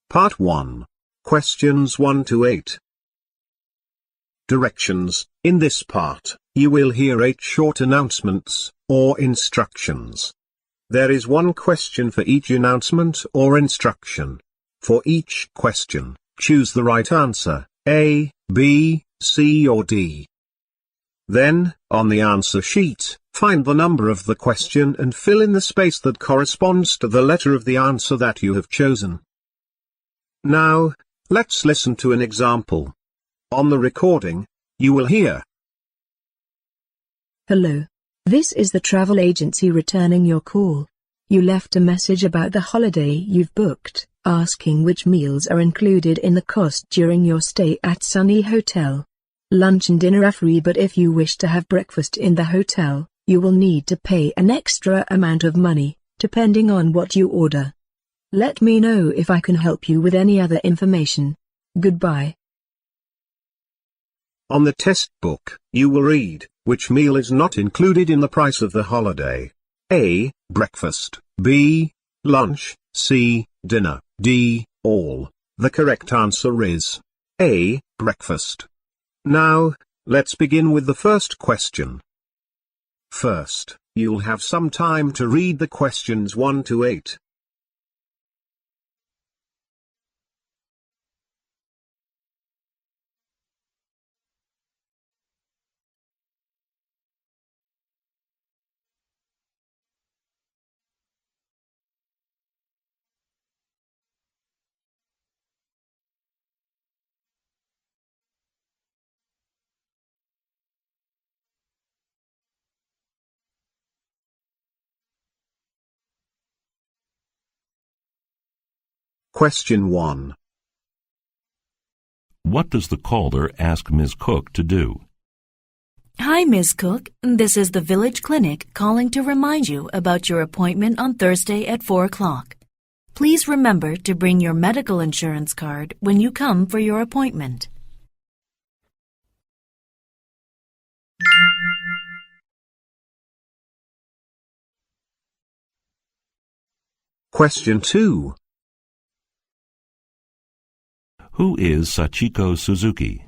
Part 1. Questions 1 to 8. Directions. In this part, you will hear 8 short announcements, or instructions. There is one question for each announcement or instruction. For each question, choose the right answer, A, B, C or D. Then, on the answer sheet, find the number of the question and fill in the space that corresponds to the letter of the answer that you have chosen. Now, let's listen to an example. On the recording, you will hear: Hello. This is the travel agency returning your call. You left a message about the holiday you've booked, asking which meals are included in the cost during your stay at Sunny Hotel. Lunch and dinner are free, but if you wish to have breakfast in the hotel, you will need to pay an extra amount of money, depending on what you order. Let me know if I can help you with any other information. Goodbye. On the test book, you will read, which meal is not included in the price of the holiday. A. Breakfast. B. Lunch. C. Dinner. D. All. The correct answer is A. Breakfast. Now, let's begin with the first question. First, you'll have some time to read the questions 1 to 8. Question 1. What does the caller ask Ms. Cook to do? Hi, Ms. Cook. This is the Village Clinic calling to remind you about your appointment on Thursday at 4 o'clock. Please remember to bring your medical insurance card when you come for your appointment. Question 2. Who is Sachiko Suzuki?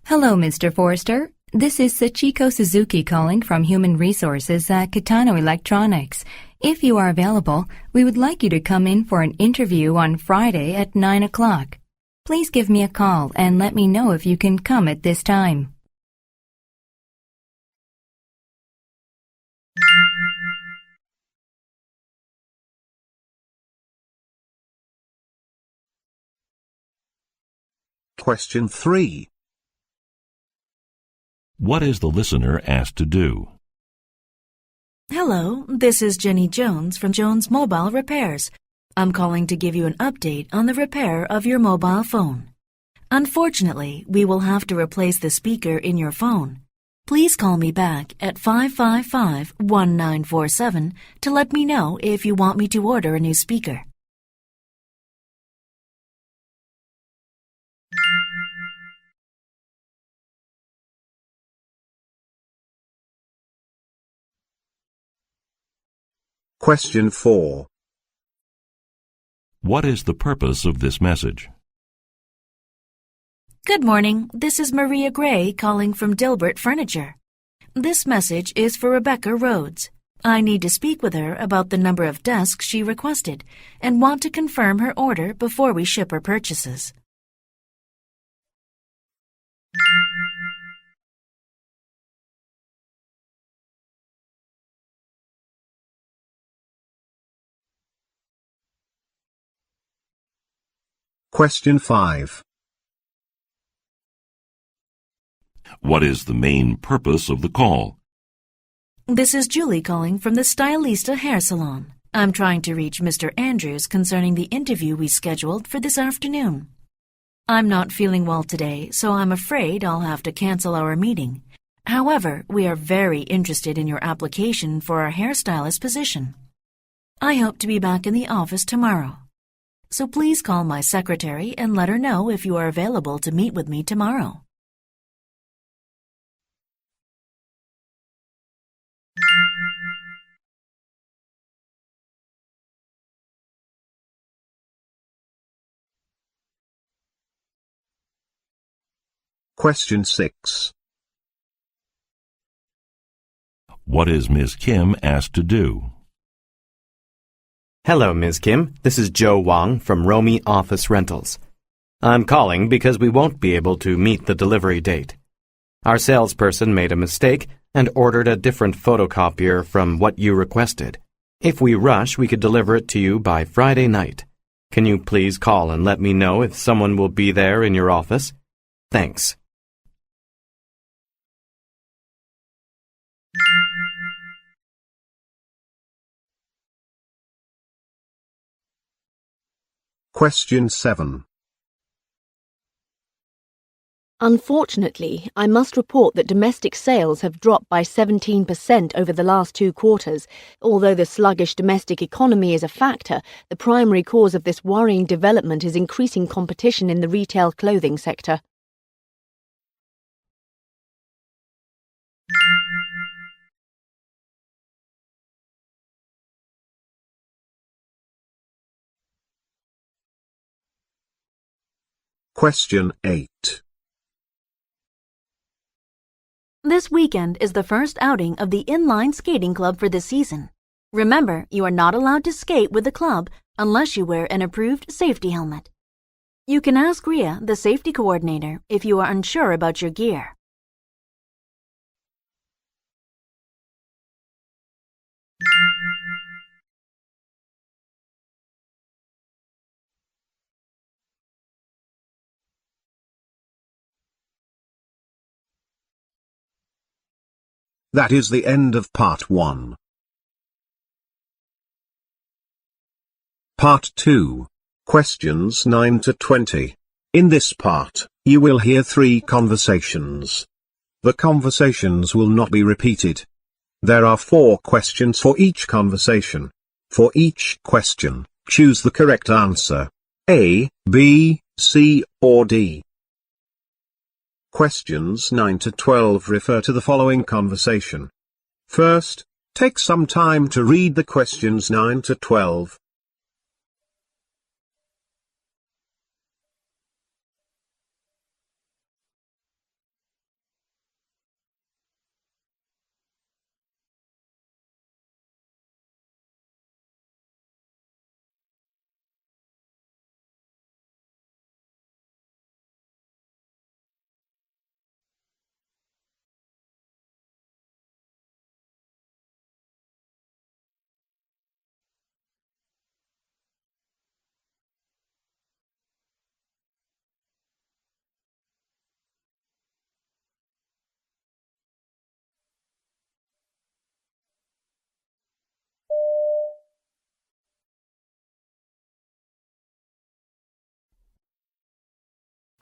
Hello, Mr. Forrester. This is Sachiko Suzuki calling from Human Resources at Kitano Electronics. If you are available, we would like you to come in for an interview on Friday at 9 o'clock. Please give me a call and let me know if you can come at this time. Question 3. What is the listener asked to do? Hello, this is Jenny Jones from Jones Mobile Repairs. I'm calling to give you an update on the repair of your mobile phone. Unfortunately, we will have to replace the speaker in your phone. Please call me back at 555-1947 to let me know if you want me to order a new speaker. Question 4. What is the purpose of this message? Good morning. This is Maria Gray calling from Dilbert Furniture. This message is for Rebecca Rhodes. I need to speak with her about the number of desks she requested and want to confirm her order before we ship her purchases. Question 5. What is the main purpose of the call? This is Julie calling from the Stylista Hair Salon. I'm trying to reach Mr. Andrews concerning the interview we scheduled for this afternoon. I'm not feeling well today, so I'm afraid I'll have to cancel our meeting. However, we are very interested in your application for our hairstylist position. I hope to be back in the office tomorrow. So please call my secretary and let her know if you are available to meet with me tomorrow. Question 6. What is Ms. Kim asked to do? Hello, Ms. Kim. This is Joe Wong from Romy Office Rentals. I'm calling because we won't be able to meet the delivery date. Our salesperson made a mistake and ordered a different photocopier from what you requested. If we rush, we could deliver it to you by Friday night. Can you please call and let me know if someone will be there in your office? Thanks. Question 7. Unfortunately, I must report that domestic sales have dropped by 17% over the last 2 quarters. Although the sluggish domestic economy is a factor, the primary cause of this worrying development is increasing competition in the retail clothing sector. Question 8. This weekend is the first outing of the inline skating club for this season. Remember, you are not allowed to skate with the club unless you wear an approved safety helmet. You can ask Ria, the safety coordinator, if you are unsure about your gear. That is the end of part 1. Part 2. Questions 9 to 20. In this part, you will hear 3 conversations. The conversations will not be repeated. There are 4 questions for each conversation. For each question, choose the correct answer. A, B, C, or D. Questions 9 to 12 refer to the following conversation. First, take some time to read the questions 9 to 12.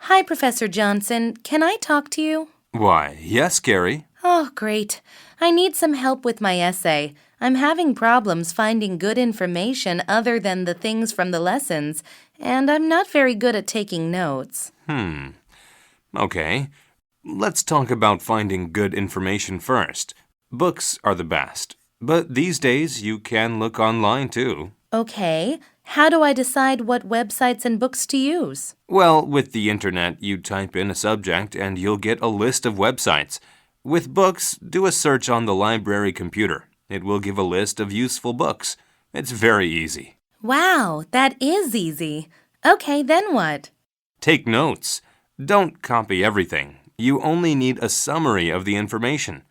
Hi, Professor Johnson. Can I talk to you? Why, yes, Gary. Oh, great. I need some help with my essay. I'm having problems finding good information other than the things from the lessons, and I'm not very good at taking notes. Okay. Let's talk about finding good information first. Books are the best, but these days you can look online too. Okay. How do I decide what websites and books to use? Well, with the internet, you type in a subject and you'll get a list of websites. With books, do a search on the library computer. It will give a list of useful books. It's very easy. Wow, that is easy. Okay, then what? Take notes. Don't copy everything. You only need a summary of the information.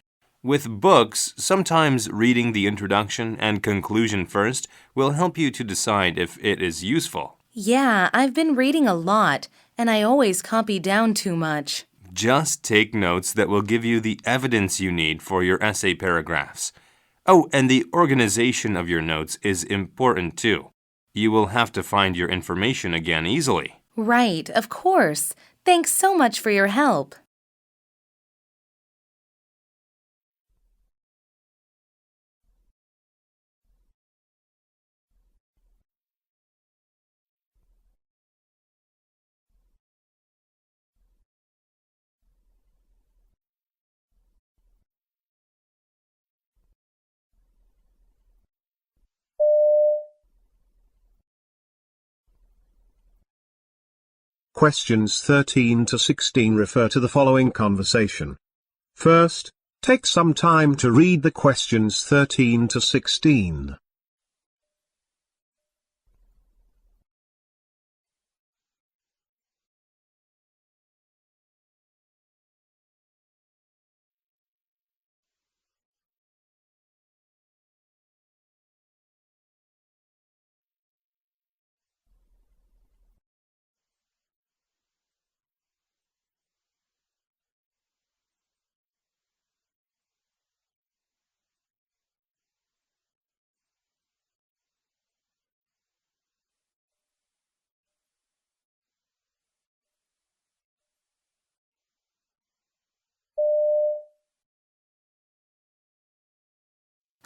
With books, sometimes reading the introduction and conclusion first will help you to decide if it is useful. Yeah, I've been reading a lot, and I always copy down too much. Just take notes that will give you the evidence you need for your essay paragraphs. Oh, and the organization of your notes is important too. You will have to find your information again easily. Right, of course. Thanks so much for your help. Questions 13 to 16 refer to the following conversation. First, take some time to read the questions 13 to 16.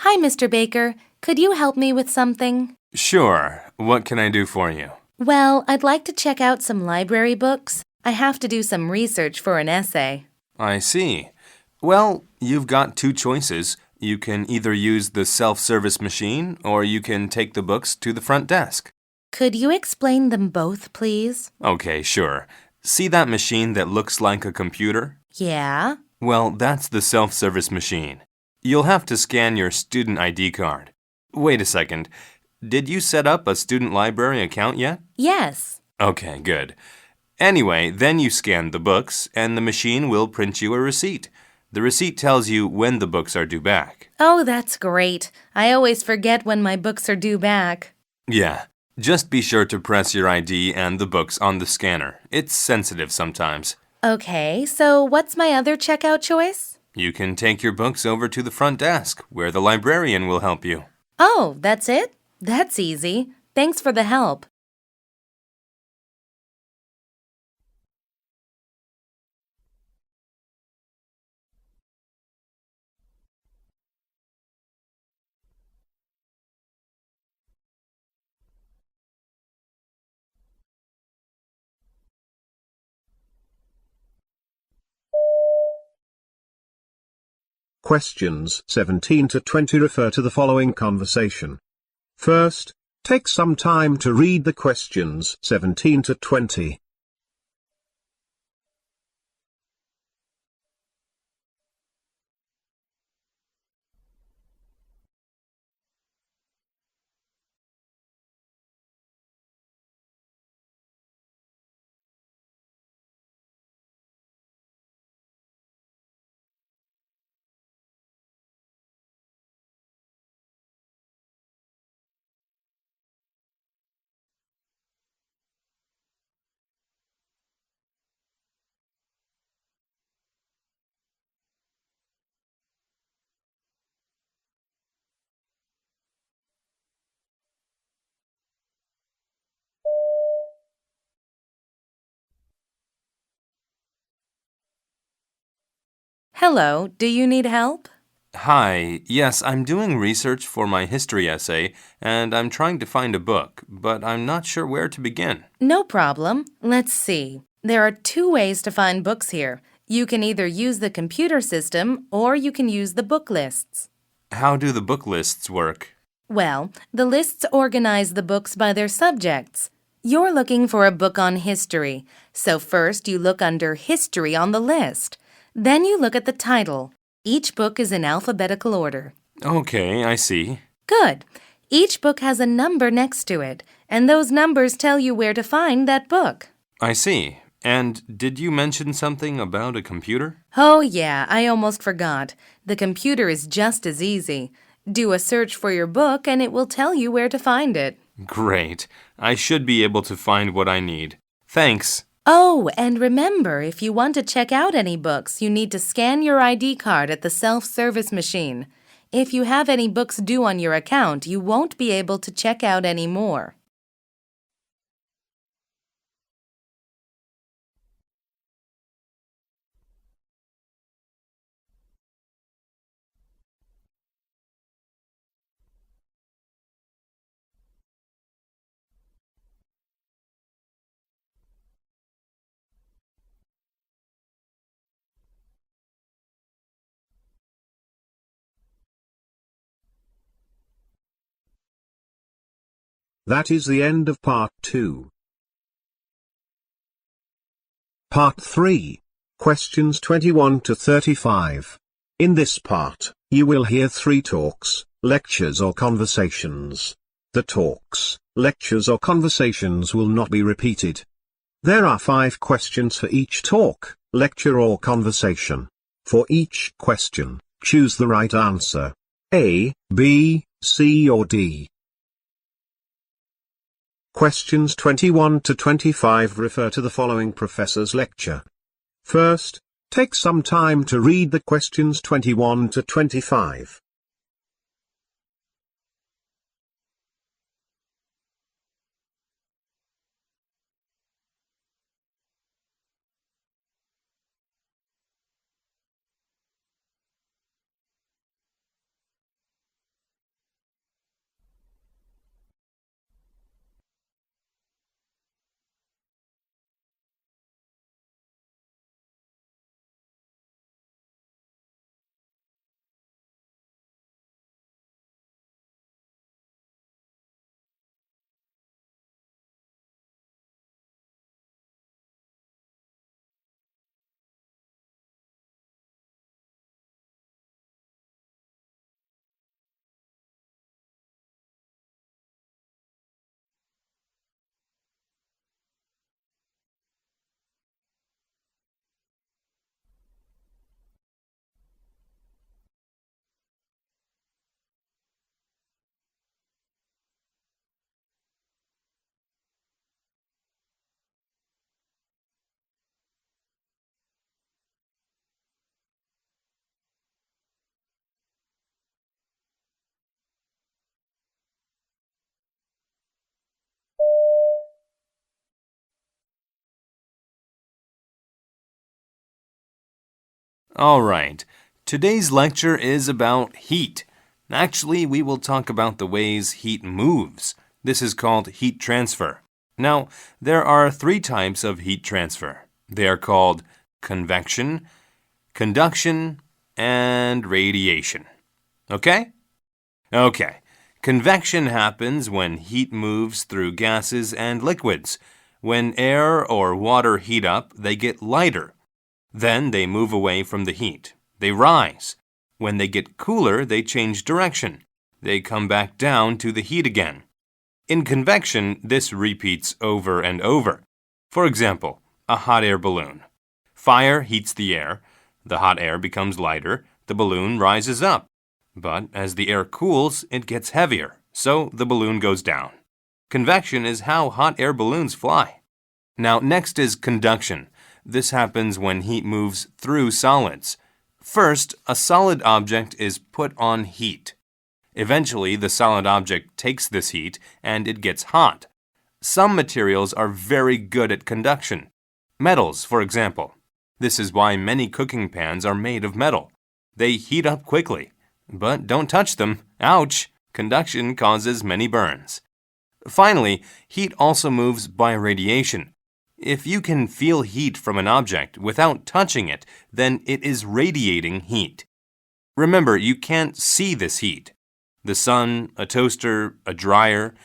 Hi, Mr. Baker. Could you help me with something? Sure. What can I do for you? Well, I'd like to check out some library books. I have to do some research for an essay. I see. Well, you've got two choices. You can either use the self-service machine or you can take the books to the front desk. Could you explain them both, please? Okay, sure. See that machine that looks like a computer? Yeah? Well, that's the self-service machine. You'll have to scan your student ID card. Wait a second. Did you set up a student library account yet? Yes. Okay, good. Anyway, then you scan the books, and the machine will print you a receipt. The receipt tells you when the books are due back. Oh, that's great. I always forget when my books are due back. Yeah, just be sure to press your ID and the books on the scanner. It's sensitive sometimes. Okay, so what's my other checkout choice? You can take your books over to the front desk, where the librarian will help you. Oh, that's it? That's easy. Thanks for the help. Questions 17 to 20 refer to the following conversation. First, take some time to read the questions 17 to 20. Hello, do you need help? Hi, yes, I'm doing research for my history essay, and I'm trying to find a book, but I'm not sure where to begin. No problem. Let's see. There are two ways to find books here. You can either use the computer system or you can use the book lists. How do the book lists work? Well, the lists organize the books by their subjects. You're looking for a book on history, so first you look under History on the list. Then you look at the title. Each book is in alphabetical order. Okay, I see. Good. Each book has a number next to it, and those numbers tell you where to find that book. I see. And did you mention something about a computer? Oh, yeah, I almost forgot. The computer is just as easy. Do a search for your book and it will tell you where to find it. Great. I should be able to find what I need. Thanks. Oh, and remember, if you want to check out any books, you need to scan your ID card at the self-service machine. If you have any books due on your account, you won't be able to check out any more. That is the end of part 2. Part 3. Questions 21 to 35. In this part, you will hear 3 talks, lectures or conversations. The talks, lectures or conversations will not be repeated. There are 5 questions for each talk, lecture or conversation. For each question, choose the right answer. A, B, C or D. Questions 21 to 25 refer to the following professor's lecture. First, take some time to read the questions 21 to 25. All right. Today's lecture is about heat. Actually, we will talk about the ways heat moves. This is called heat transfer. Now, there are 3 types of heat transfer. They are called convection, conduction, and radiation. Okay? Okay. Convection happens when heat moves through gases and liquids. When air or water heat up, they get lighter. Then they move away from the heat. They rise. When they get cooler, they change direction. They come back down to the heat again. In convection, this repeats over and over. For example, a hot air balloon. Fire heats the air. The hot air becomes lighter. The balloon rises up. But as the air cools, it gets heavier, so the balloon goes down. Convection is how hot air balloons fly. Now, next is conduction. This happens when heat moves through solids. First, a solid object is put on heat. Eventually, the solid object takes this heat and it gets hot. Some materials are very good at conduction. Metals, for example. This is why many cooking pans are made of metal. They heat up quickly. But don't touch them. Ouch! Conduction causes many burns. Finally, heat also moves by radiation. If you can feel heat from an object without touching it, then it is radiating heat. Remember, you can't see this heat. The sun, a toaster, a dryer,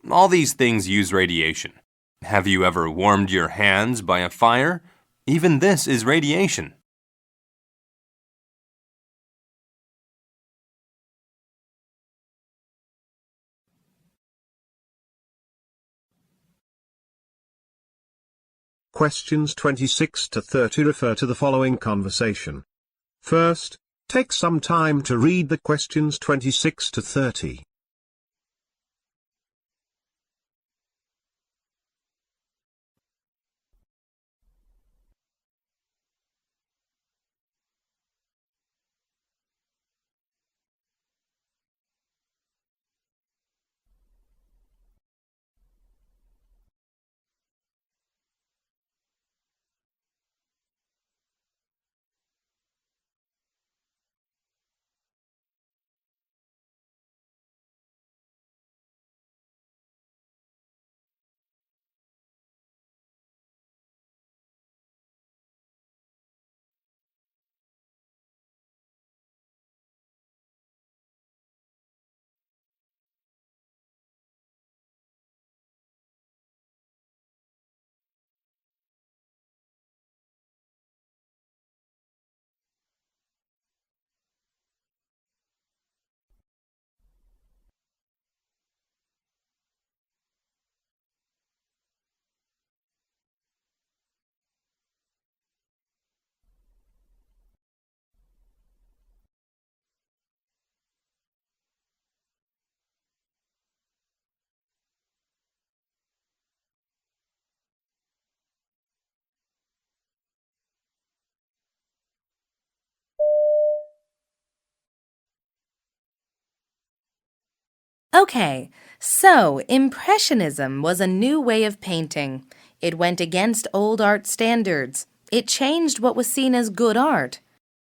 all these things use radiation. Have you ever warmed your hands by a fire? Even this is radiation. Questions 26 to 30 refer to the following conversation. First, take some time to read the questions 26 to 30. Okay, so Impressionism was a new way of painting. It went against old art standards. It changed what was seen as good art.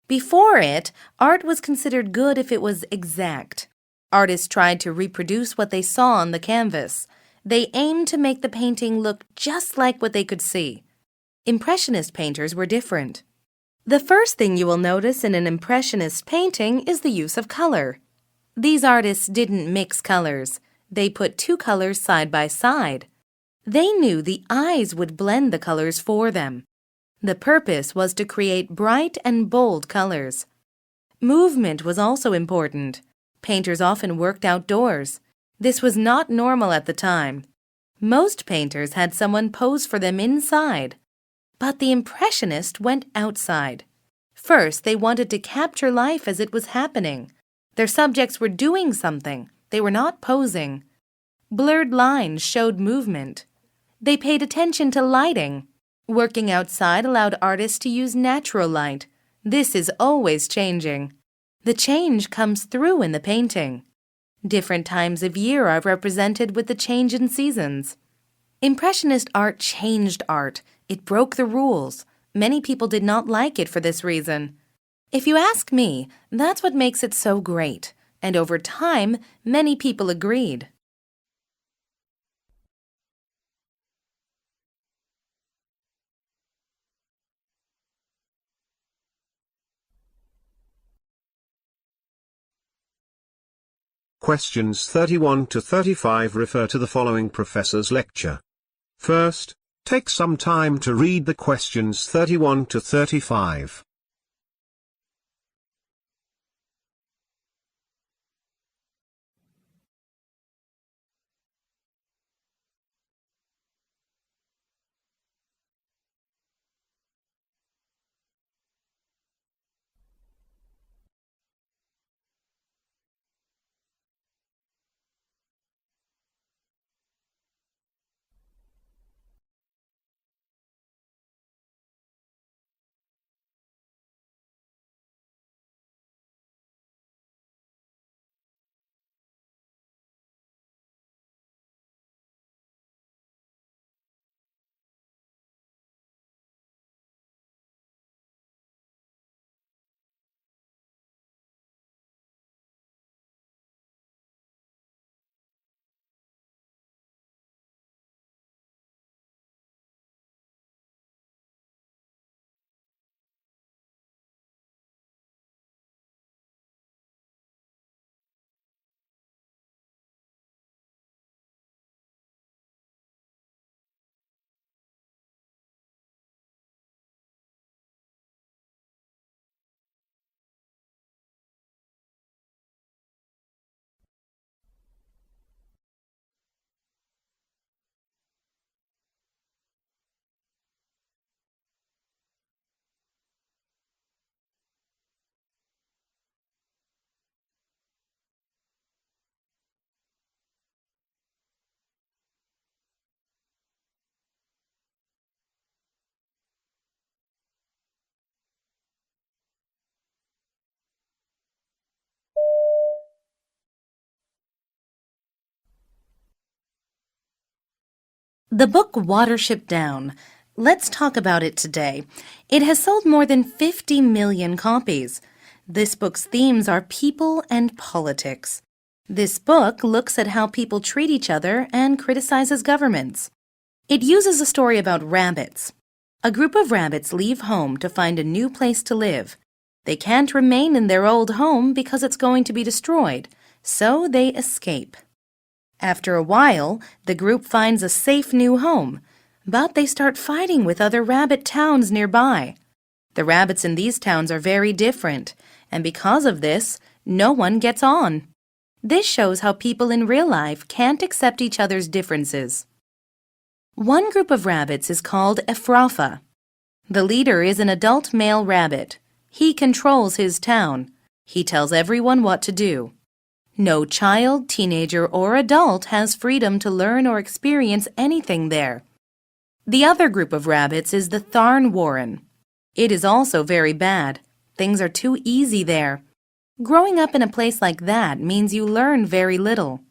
Before it, art was considered good if it was exact. Artists tried to reproduce what they saw on the canvas. They aimed to make the painting look just like what they could see. Impressionist painters were different. The first thing you will notice in an Impressionist painting is the use of color. These artists didn't mix colors. They put two colors side by side. They knew the eyes would blend the colors for them. The purpose was to create bright and bold colors. Movement was also important. Painters often worked outdoors. This was not normal at the time. Most painters had someone pose for them inside. But the Impressionists went outside. First, they wanted to capture life as it was happening. Their subjects were doing something. They were not posing. Blurred lines showed movement. They paid attention to lighting. Working outside allowed artists to use natural light. This is always changing. The change comes through in the painting. Different times of year are represented with the change in seasons. Impressionist art changed art. It broke the rules. Many people did not like it for this reason. If you ask me, that's what makes it so great. And over time, many people agreed. Questions 31 to 35 refer to the following professor's lecture. First, take some time to read the questions 31 to 35. The book Watership Down. Let's talk about it today. It has sold more than 50 million copies. This book's themes are people and politics. This book looks at how people treat each other and criticizes governments. It uses a story about rabbits. A group of rabbits leave home to find a new place to live. They can't remain in their old home because it's going to be destroyed, so they escape. After a while, the group finds a safe new home, but they start fighting with other rabbit towns nearby. The rabbits in these towns are very different, and because of this, no one gets on. This shows how people in real life can't accept each other's differences. One group of rabbits is called Ephrafa. The leader is an adult male rabbit. He controls his town. He tells everyone what to do. No child, teenager, or adult has freedom to learn or experience anything there. The other group of rabbits is the Thorn Warren. It is also very bad. Things are too easy there. Growing up in a place like that means you learn very little.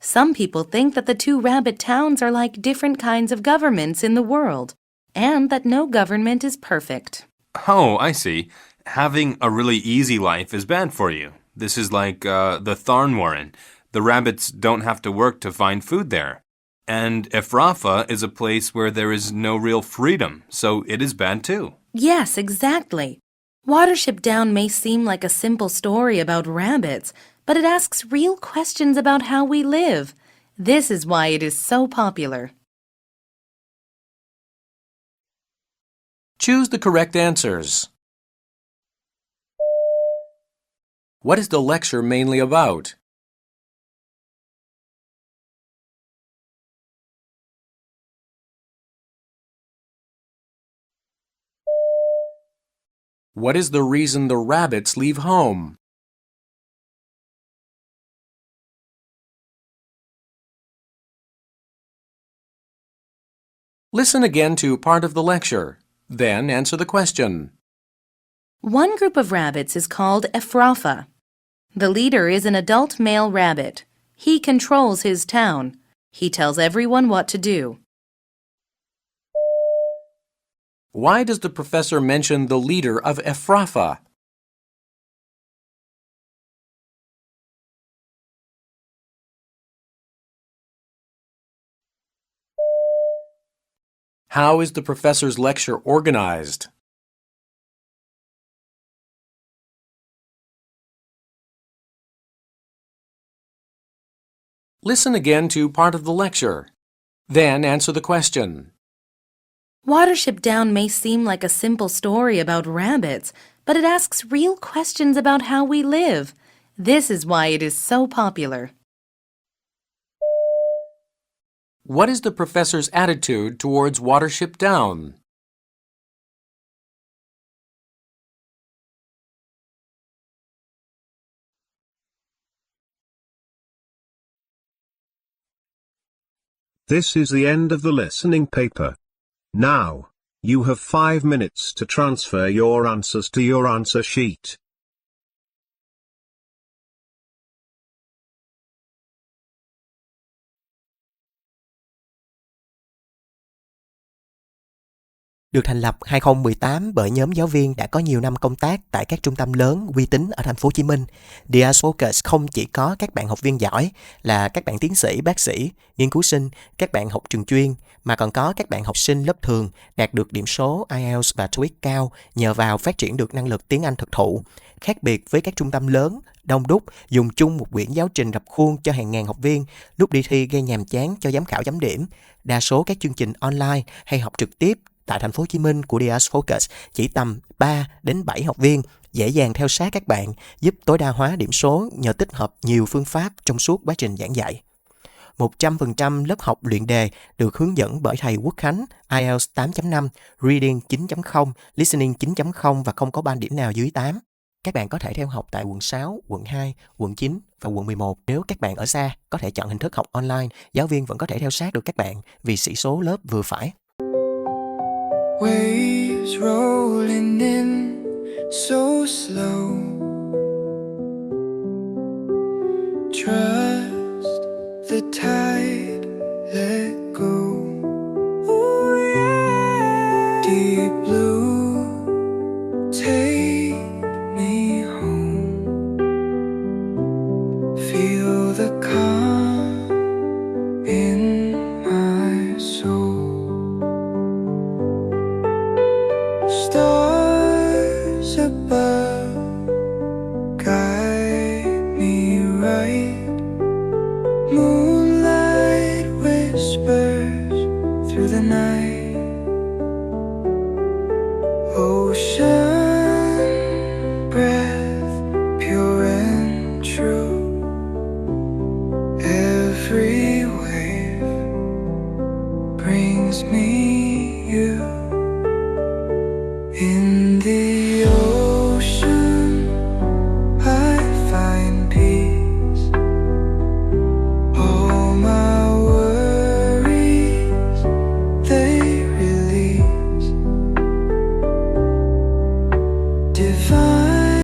Some people think that the two rabbit towns are like different kinds of governments in the world, and that no government is perfect. Oh, I see. Having a really easy life is bad for you. This is like the Thorn Warren. The rabbits don't have to work to find food there. And Ephrafah is a place where there is no real freedom, so it is bad too. Yes, exactly. Watership Down may seem like a simple story about rabbits, but it asks real questions about how we live. This is why it is so popular. Choose the correct answers. What is the lecture mainly about? What is the reason the rabbits leave home? Listen again to part of the lecture, then answer the question. One group of rabbits is called Ephrafah. The leader is an adult male rabbit. He controls his town. He tells everyone what to do. Why does the professor mention the leader of Ephrafah? How is the professor's lecture organized? Listen again to part of the lecture. Then answer the question. Watership Down may seem like a simple story about rabbits, but it asks real questions about how we live. This is why it is so popular. What is the professor's attitude towards Watership Down? This is the end of the listening paper. Now, you have 5 minutes to transfer your answers to your answer sheet. Được thành lập 2018 bởi nhóm giáo viên đã có nhiều năm công tác tại các trung tâm lớn uy tín ở thành phố Hồ Chí Minh. DS Focus không chỉ có các bạn học viên giỏi là các bạn tiến sĩ, bác sĩ, nghiên cứu sinh, các bạn học trường chuyên, mà còn có các bạn học sinh lớp thường đạt được điểm số IELTS và TOEIC cao nhờ vào phát triển được năng lực tiếng Anh thực thụ. Khác biệt với các trung tâm lớn, đông đúc, dùng chung một quyển giáo trình rập khuôn cho hàng ngàn học viên, lúc đi thi gây nhàm chán cho giám khảo chấm điểm. Đa số các chương trình online hay học trực tiếp tại thành phố Hồ Chí Minh của DS Focus chỉ tầm 3 đến 7 học viên, dễ dàng theo sát các bạn, giúp tối đa hóa điểm số nhờ tích hợp nhiều phương pháp trong suốt quá trình giảng dạy. 100% lớp học luyện đề được hướng dẫn bởi thầy Quốc Khánh, IELTS 8.5, Reading 9.0, Listening 9.0 và không có ban điểm nào dưới 8. Các bạn có thể theo học tại quận 6, quận 2, quận 9 và quận 11. Nếu các bạn ở xa, có thể chọn hình thức học online, giáo viên vẫn có thể theo sát được các bạn vì sĩ số lớp vừa phải. Waves rolling in so slow. Trust the tide, let go. Ooh, yeah. Deep blue, take me home. Feel the calm in my soul. Stars above guide me right. Moonlight whispers through the night.